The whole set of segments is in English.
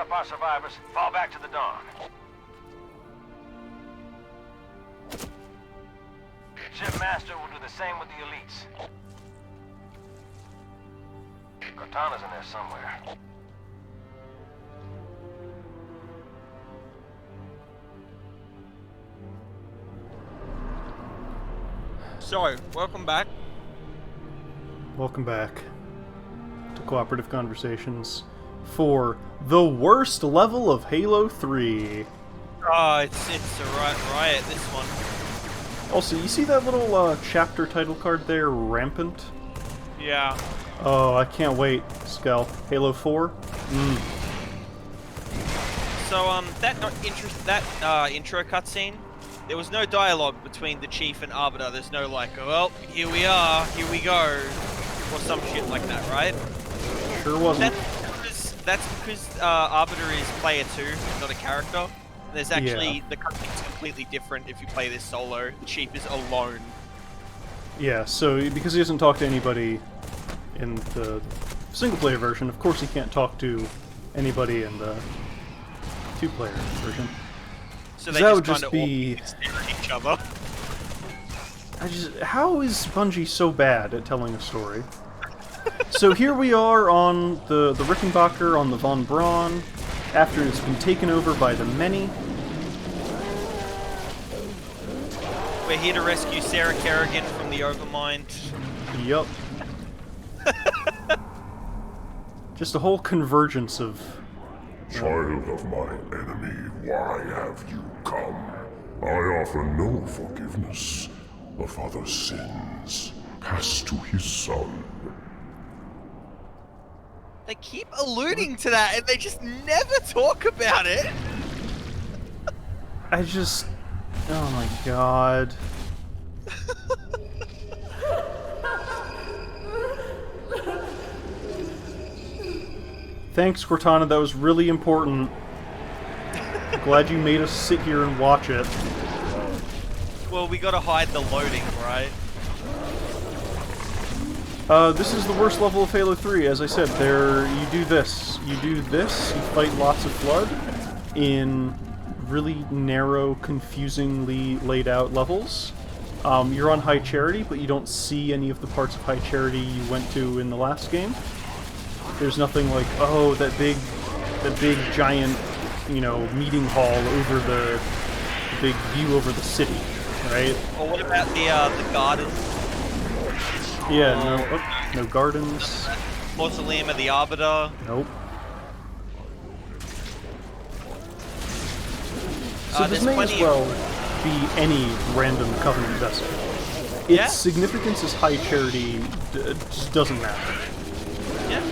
up our survivors, fall back to the dawn. Ship Master will do the same with the elites. Cortana's in there somewhere. So, welcome back. Welcome back to Cooperative Conversations for the worst level of Halo 3. Oh, it's a riot, this one. Also, you see that little chapter title card there, Rampant? Yeah. Oh, I can't wait, Skel. Halo 4? So, that intro cutscene, there was no dialogue between the Chief and Arbiter. There's no like, well, here we are, here we go, or some shit like that, right? Sure wasn't. That's because Arbiter is player 2, not a character. There's actually, the cutscene's completely different if you play this solo. The Chief is alone. Yeah, so because he doesn't talk to anybody in the single-player version, of course he can't talk to anybody in the two-player version. So they that just would just kind be... of stare at each other. How is Bungie so bad at telling a story? So here we are on the Rickenbacker, on the Von Braun, after it's been taken over by the many. We're here to rescue Sarah Kerrigan from the Overmind. Yup. Just a whole convergence of... Child of my enemy, why have you come? I offer no forgiveness. A father's sins pass to his son. They keep alluding to that, and they just never talk about it. Oh my god. Thanks, Cortana, that was really important. Glad you made us sit here and watch it. Well, we gotta hide the loading, right? This is the worst level of Halo 3. As I said, you do this, you fight lots of Flood in really narrow, confusingly laid out levels. You're on High Charity, but you don't see any of the parts of High Charity you went to in the last game. There's nothing like, oh, that big giant, meeting hall over the big view over the city, right? Or what about the garden? Yeah, no gardens. Mausoleum of the Arbiter. Nope. So this may as well be any random Covenant vessel. Its significance as High Charity just doesn't matter. Yeah.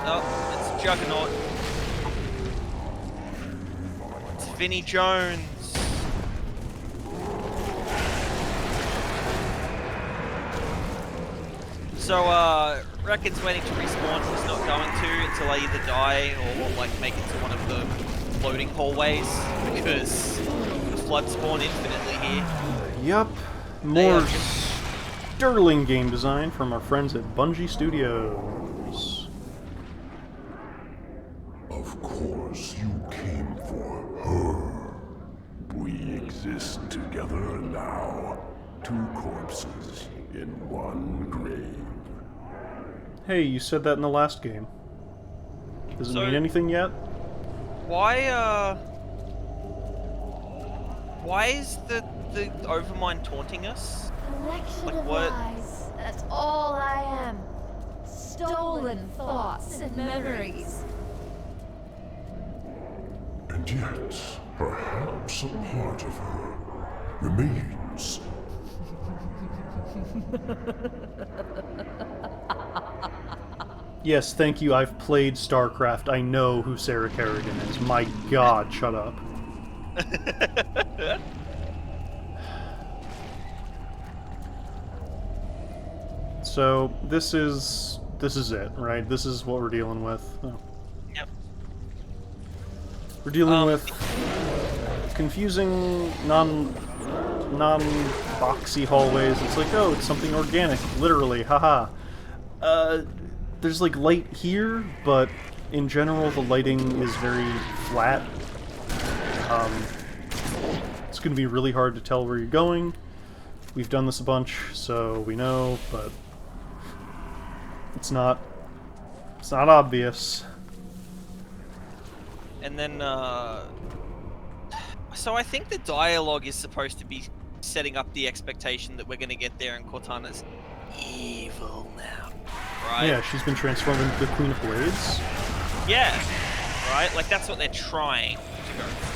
No, it's Juggernaut. It's Vinnie Jones. So, Reckon's waiting to respawn. He's not going to until I either die or like make it to one of the loading hallways because the Flood spawn infinitely here. Yup. More sterling game design from our friends at Bungie Studios. Of course you came for her. We exist together now. Two corpses in one grave. Hey, you said that in the last game. Does it mean anything yet? Why is the Overmind taunting us? Collection Like of what? lies. That's all I am. Stolen thoughts and memories. And yet, perhaps a part of her remains. Yes, thank you. I've played StarCraft. I know who Sarah Kerrigan is. My god, shut up. So, this is it, right? This is what we're dealing with. Oh. Yep. We're dealing with confusing, non-boxy hallways. It's like, oh, it's something organic, literally, haha. There's like light here, but in general the lighting is very flat. It's going to be really hard to tell where you're going. We've done this a bunch, so we know, but it's not obvious. And then, so I think the dialogue is supposed to be setting up the expectation that we're going to get there and Cortana's evil now, right? Yeah, she's been transformed into the Queen of Blades. Yeah, right? Like, that's what they're trying to go for.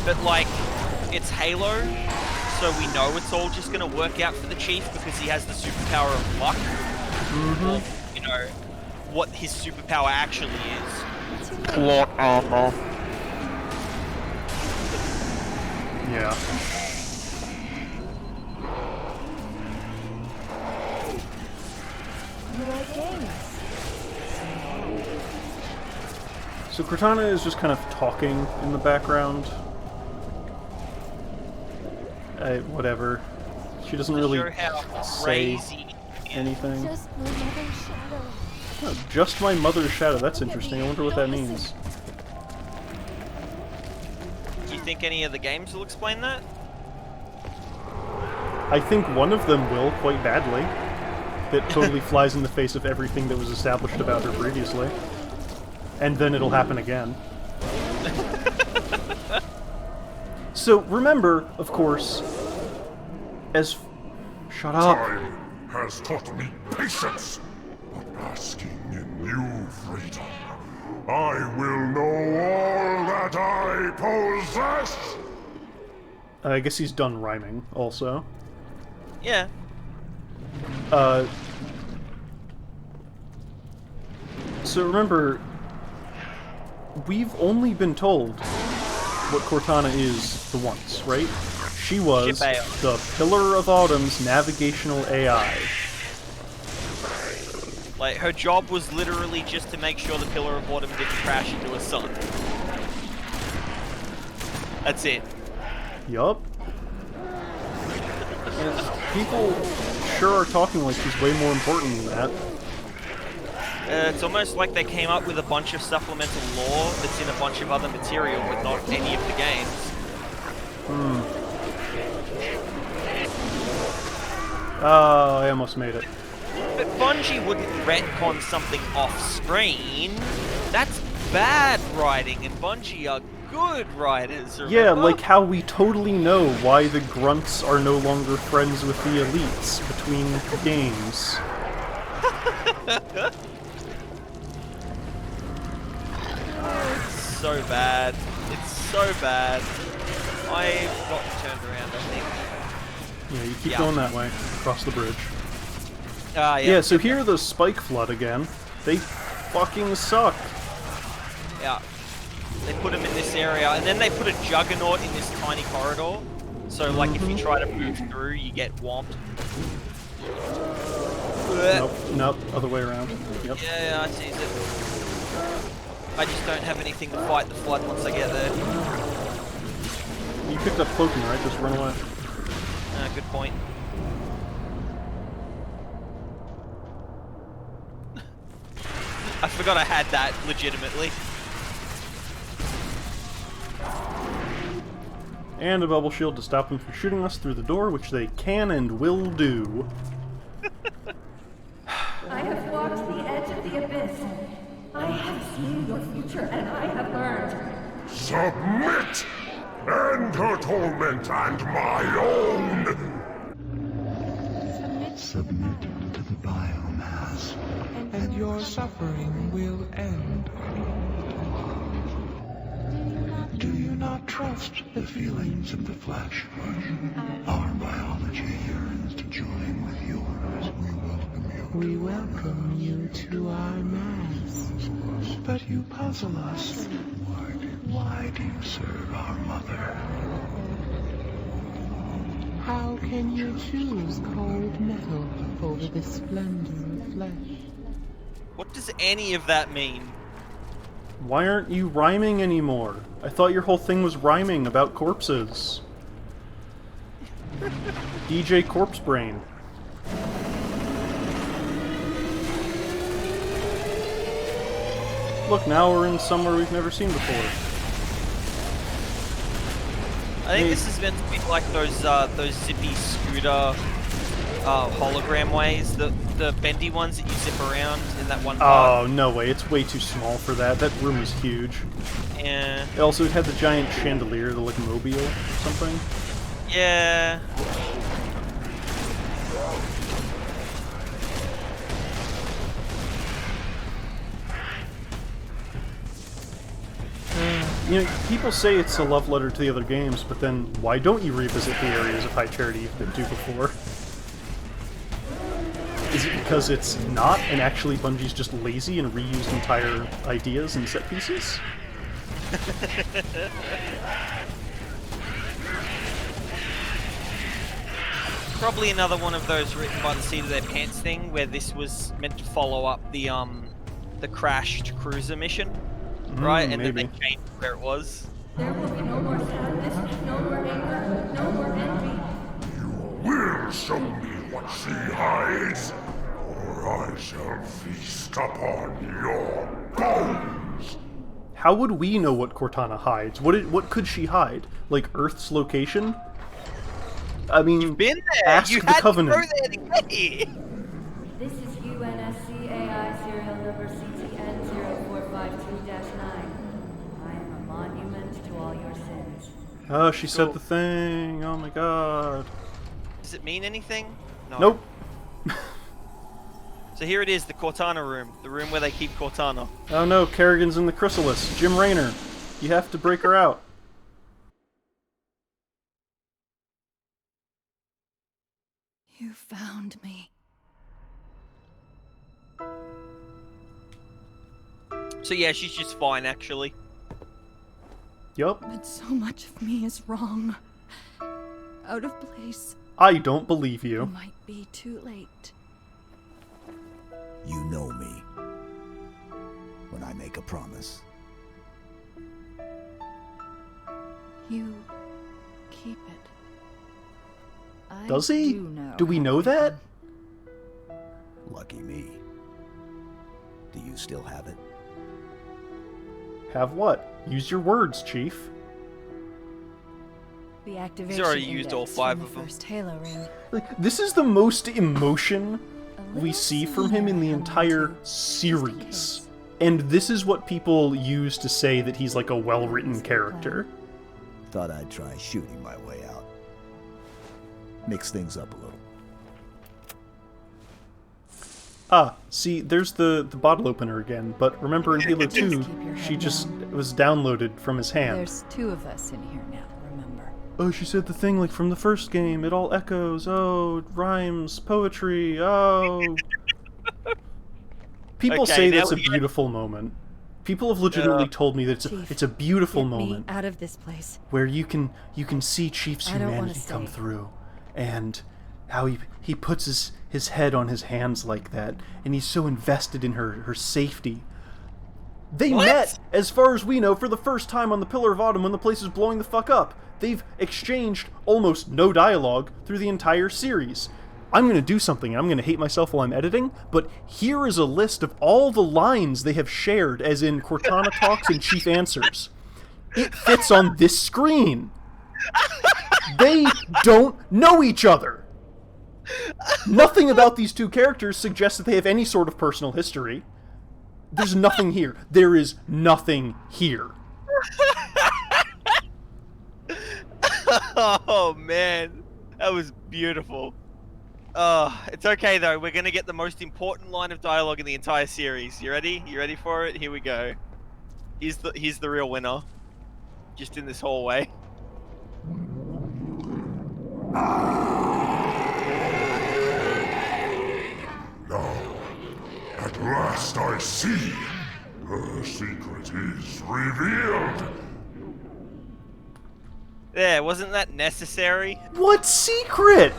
But, like, it's Halo, so we know it's all just going to work out for the Chief because he has the superpower of luck. Or, you know, what his superpower actually is. Plot armor. Yeah. You like games? So Cortana is just kind of talking in the background. Whatever. She doesn't really Show how say crazy. anything. Just my mother's shadow. Oh, just my mother's shadow. That's interesting. I wonder what that means. Do you think any of the games will explain that? I think one of them will, quite badly. That totally flies in the face of everything that was established about her previously. And then it'll happen again. So, remember, of course, as... Shut up! Time has taught me patience, but basking in new freedom, I will know all that I possess! I guess he's done rhyming, also. Yeah. So remember, we've only been told what Cortana is the once, right? She was Ship the Pillar of Autumn's navigational AI. Like, her job was literally just to make sure the Pillar of Autumn didn't crash into a sun. That's it. Yup. And people sure are talking like she's way more important than that. It's almost like they came up with a bunch of supplemental lore that's in a bunch of other material, but not any of the games. Oh, I almost made it. But Bungie wouldn't retcon something off-screen. That's bad writing, and Bungie are good writers, remember? Yeah, like how we totally know why the grunts are no longer friends with the elites between games. It's so bad. It's so bad. I've got turned around, I think. Yeah, you keep going that way, across the bridge. Yeah. Yeah, so here are the Spike Flood again. They fucking suck. Yeah. They put them in this area, and then they put a Juggernaut in this tiny corridor. So, like, if you try to move through, you get whomped. Nope, other way around. Yep. Yeah, I see it. I just don't have anything to fight the Flood once I get there. You picked up cloaking, right? Just run away. Good point. I forgot I had that, legitimately. And a bubble shield to stop them from shooting us through the door, which they can and will do. I have walked the edge of the abyss. I have seen your future, and I have learned. Submit! End her torment and my own! Submit to the biomass, and your suffering will end. Do you not trust the feelings of the flesh? Our biology yearns to join with yours. We welcome you to our mass. But you puzzle us. Why do you serve our mother? How can you choose cold metal over the splendor of flesh? What does any of that mean? Why aren't you rhyming anymore? I thought your whole thing was rhyming about corpses. DJ Corpse Brain. look, now we're in somewhere we've never seen before. I think this is meant to be like those zippy scooter hologram ways, the bendy ones that you zip around in that one part. Oh, no way. It's way too small for that. That room is huge. Yeah. It also had the giant chandelier, the like mobile or something. Yeah. You know, people say it's a love letter to the other games, but then why don't you revisit the areas of high charity you've been to before? Is it because it's not, and actually Bungie's just lazy and reused entire ideas and set pieces? Probably another one of those written by the seat of their pants thing, where this was meant to follow up the crashed cruiser mission, right? And maybe. then they changed where it was. There will be no more sadness, no more anger, no more envy. Will show me what she hides, or I shall feast upon your bones. How would we know what Cortana hides? What could she hide? Like Earth's location? I mean, Been there. ask You the had Covenant. to go there to get here. This is UNSCAI serial number CTN0452-9. I am a monument to all your sins. Oh, she said the thing. Oh my god. Does it mean anything? No. Nope. So here it is, the Cortana room. The room where they keep Cortana. Oh no, Kerrigan's in the chrysalis. Jim Raynor. You have to break her out. You found me. So yeah, she's just fine, actually. Yup. But so much of me is wrong. Out of place. I don't believe It you. might be too late. You know me. When I make a promise. You keep it. I Does he? know Do we how know it that? Lucky me. Do you still have it? Have what? Use your words, Chief. The activation already used all index 5 from of the them. first Halo ring. Like, this is the most emotion A we little see from him in the sooner, entire Hamilton. series. Just And this is what people use to say that he's like a well-written character. Thought I'd try shooting my way out. Mix things up a little. Ah, see, there's the bottle opener again, but remember in Halo 2, keep your head she just down. was downloaded from his hand. There's 2 of us in here now, remember. Oh, she said the thing like from the first game, it all echoes, oh, it rhymes, poetry, oh. People Okay, say now that's a we get- beautiful moment. People have legitimately told me that Chief, it's a beautiful Get moment me out of this place. where you can see Chief's I don't wanna humanity come stay. through, and how he puts his head on his hands like that, and he's so invested in her safety. They What? met, as far as we know, for the first time on the Pillar of Autumn when the place is blowing the fuck up. They've exchanged almost no dialogue through the entire series. I'm going to do something, and I'm going to hate myself while I'm editing, but here is a list of all the lines they have shared, as in Cortana talks and Chief answers. It fits on this screen. They don't know each other. Nothing about these two characters suggests that they have any sort of personal history. There's nothing here. There is nothing here. Oh man, that was beautiful. It's okay though. We're gonna get the most important line of dialogue in the entire series. You ready? You ready for it? Here we go. He's the real winner. Just in this hallway. Now, at last I see. Her secret is revealed. There, wasn't that necessary? What secret?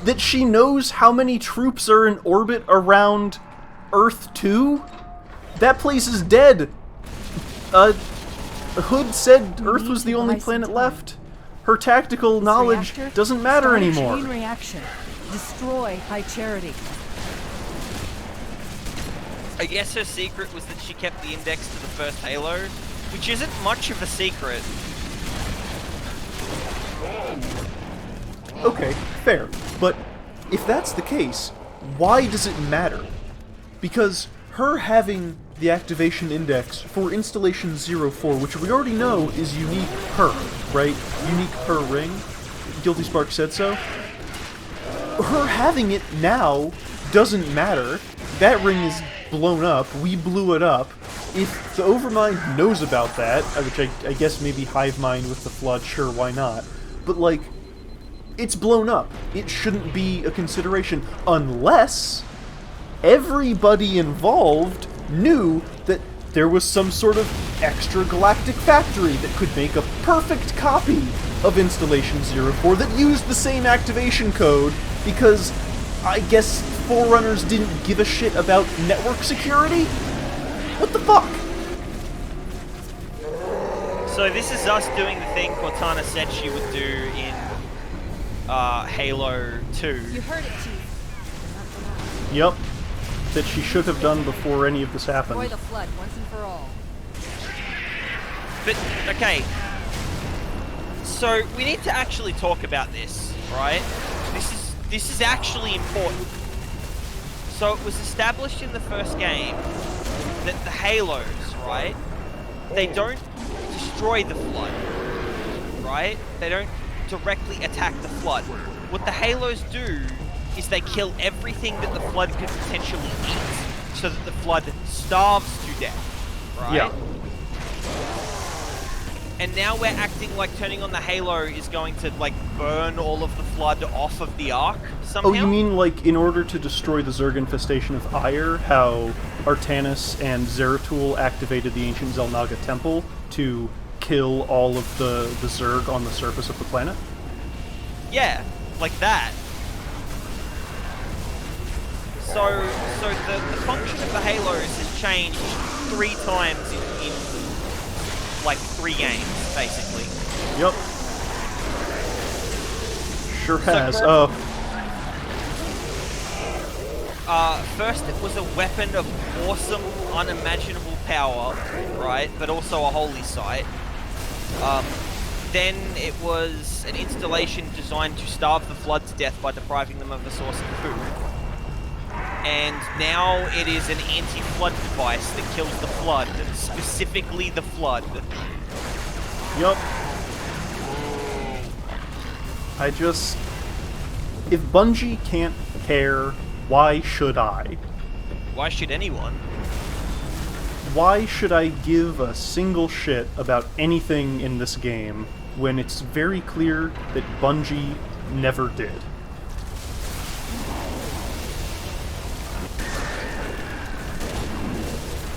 That she knows how many troops are in orbit around Earth 2? That place is dead. Hood said Earth was the only planet left. Her tactical knowledge Reactor, doesn't matter start a anymore. Chain reaction. Destroy High Charity. I guess her secret was that she kept the index to the first Halo, which isn't much of a secret. Okay, fair. But if that's the case, why does it matter? Because her having the activation index for installation 04, which we already know is unique her, right? Unique her ring. Guilty Spark said so. Her having it now doesn't matter. That ring is blown up. We blew it up. If the Overmind knows about that, which I guess maybe Hive Mind with the Flood, sure, why not? But, like, it's blown up. It shouldn't be a consideration unless everybody involved knew that there was some sort of extra-galactic factory that could make a perfect copy of Installation 04 that used the same activation code because I guess Forerunners didn't give a shit about network security? What the fuck? So this is us doing the thing Cortana said she would do in Halo 2. You heard it, Chief. Yep. That she should have done before any of this happened. Destroy the Flood once and for all. But, okay. So, we need to actually talk about this, right? This is actually important. So, it was established in the first game that the Halos, right? They don't destroy the Flood, right? They don't directly attack the Flood. What the Halos do is they kill everything that the Flood could potentially eat, so that the Flood starves to death, right? Yeah. And now we're acting like turning on the Halo is going to, like, burn all of the Flood off of the Ark somehow? Oh, you mean, like, in order to destroy the Zerg infestation of Ire, how Artanis and Zeratul activated the ancient Zelnaga temple to kill all of the Zerg on the surface of the planet? Yeah, like that. So the function of the Halos has changed 3 times in like 3 games, basically. Yep. Sure has. First it was a weapon of awesome, unimaginable power, right? But also a holy sight. Then it was an installation designed to starve the Flood to death by depriving them of a source of food. And now it is an anti-Flood device that kills the Flood, specifically the Flood. Yup. If Bungie can't care, why should I? Why should anyone? Why should I give a single shit about anything in this game when it's very clear that Bungie never did?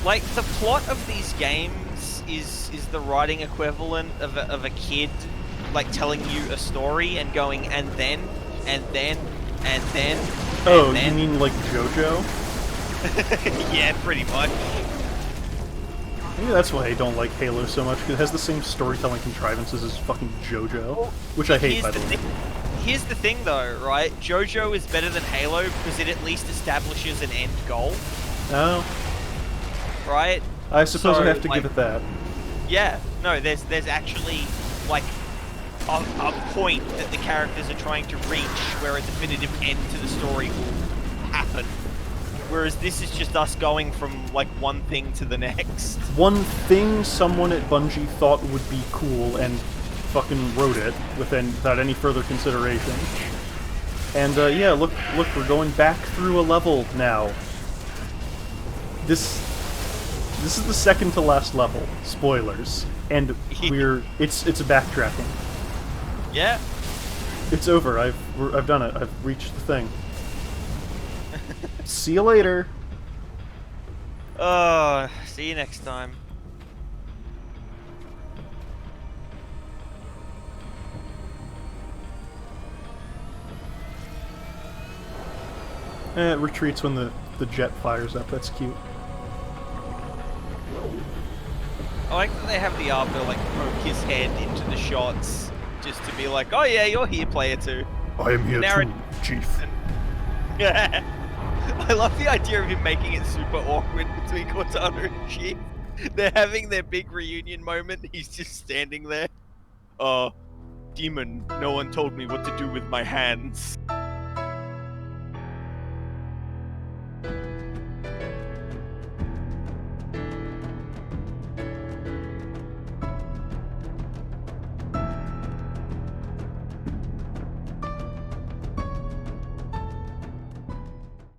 Like, the plot of these games is the writing equivalent of a kid, like, telling you a story and going, and then, and then, and then, Oh, and then. you mean like JoJo? Yeah, pretty much. Maybe that's why I don't like Halo so much, because it has the same storytelling contrivances as fucking JoJo, which I hate, by the way. Here's the thing, though, right? JoJo is better than Halo because it at least establishes an end goal. Oh. Right? I suppose So, I have to like, give it that. Yeah, no, there's actually, like, a point that the characters are trying to reach where a definitive end to the story will happen. Whereas this is just us going from, like, one thing to the next. One thing someone at Bungie thought would be cool and fucking wrote it without any further consideration. And, yeah, look, we're going back through a level now. This is the second to last level. Spoilers. And it's a backtracking. Yeah. It's over. I've done it. I've reached the thing. See you later. See you next time. It retreats when the jet fires up. That's cute. I like that they have the Arbiter, like, poke his head into the shots just to be like, oh yeah, you're here, player 2. I am here Now too, Chief. Yeah. I love the idea of him making it super awkward between Cortana and Chief. They're having their big reunion moment. He's just standing there. Demon, no one told me what to do with my hands.